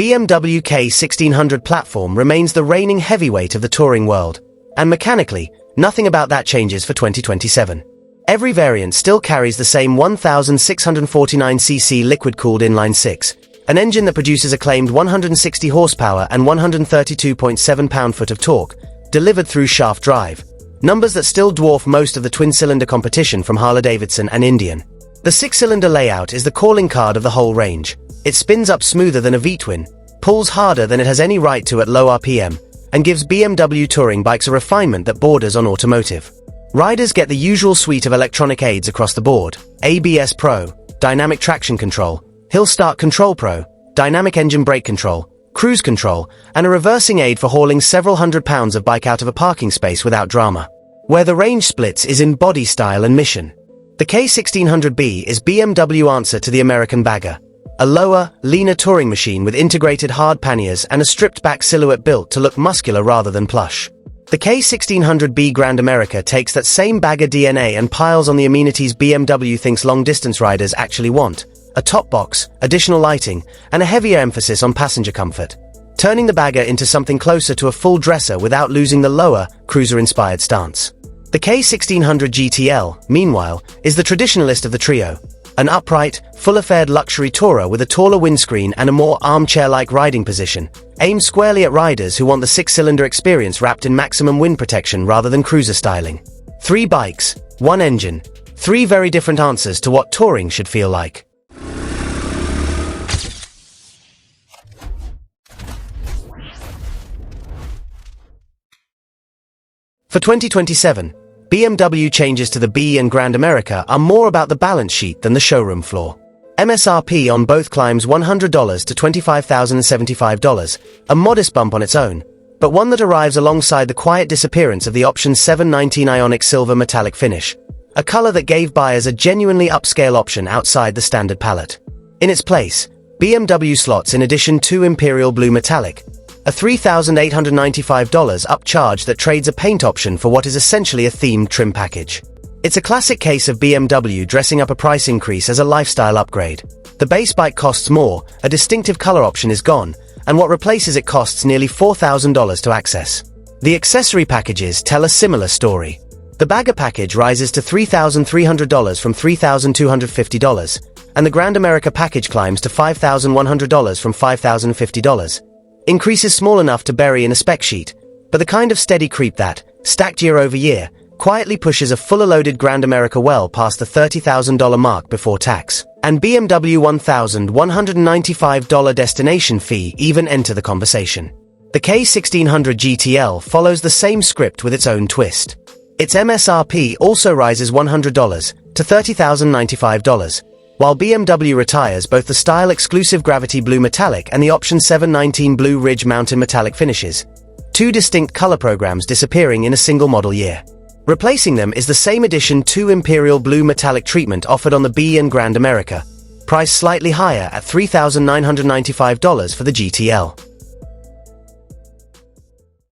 BMW K1600 platform remains the reigning heavyweight of the touring world, and mechanically, nothing about that changes for 2027. Every variant still carries the same 1,649cc liquid-cooled inline-six, an engine that produces a claimed 160 horsepower and 132.7 pound-foot of torque, delivered through shaft drive, numbers that still dwarf most of the twin-cylinder competition from Harley-Davidson and Indian. The six-cylinder layout is the calling card of the whole range. It spins up smoother than a V-twin, pulls harder than it has any right to at low RPM, and gives BMW touring bikes a refinement that borders on automotive. Riders get the usual suite of electronic aids across the board: ABS Pro, Dynamic Traction Control, Hill Start Control Pro, Dynamic Engine Brake Control, Cruise Control, and a reversing aid for hauling several hundred pounds of bike out of a parking space without drama. Where the range splits is in body style and mission. The K1600B is BMW answer to the American Bagger, a lower, leaner touring machine with integrated hard panniers and a stripped-back silhouette built to look muscular rather than plush. The K1600B Grand America takes that same Bagger DNA and piles on the amenities BMW thinks long-distance riders actually want: a top box, additional lighting, and a heavier emphasis on passenger comfort, turning the Bagger into something closer to a full dresser without losing the lower, cruiser-inspired stance. The K1600 GTL, meanwhile, is the traditionalist of the trio, an upright, full-affared luxury tourer with a taller windscreen and a more armchair-like riding position, aimed squarely at riders who want the six-cylinder experience wrapped in maximum wind protection rather than cruiser styling. 3 bikes, 1 engine, 3 very different answers to what touring should feel like. For 2027, BMW changes to the B and Grand America are more about the balance sheet than the showroom floor. MSRP on both climbs $100 to $25,075, a modest bump on its own, but one that arrives alongside the quiet disappearance of the option 719 Ionic Silver metallic finish, a color that gave buyers a genuinely upscale option outside the standard palette. In its place, BMW slots in addition 2 Imperial Blue Metallic, a $3,895 upcharge that trades a paint option for what is essentially a themed trim package. It's a classic case of BMW dressing up a price increase as a lifestyle upgrade. The base bike costs more, a distinctive color option is gone, and what replaces it costs nearly $4,000 to access. The accessory packages tell a similar story. The Bagger package rises to $3,300 from $3,250, and the Grand America package climbs to $5,100 from $5,050. Increases small enough to bury in a spec sheet, but the kind of steady creep that, stacked year over year, quietly pushes a full-loaded Grand America well past the $30,000 mark before tax, and BMW $1,195 destination fee even enter the conversation. The K1600 GTL follows the same script with its own twist. Its MSRP also rises $100 to $30,095, while BMW retires both the style-exclusive Gravity Blue Metallic and the option 719 Blue Ridge Mountain Metallic finishes, 2 distinct color programs disappearing in a single model year. Replacing them is the same edition 2 Imperial Blue Metallic treatment offered on the B and Grand America, priced slightly higher at $3,995 for the GTL.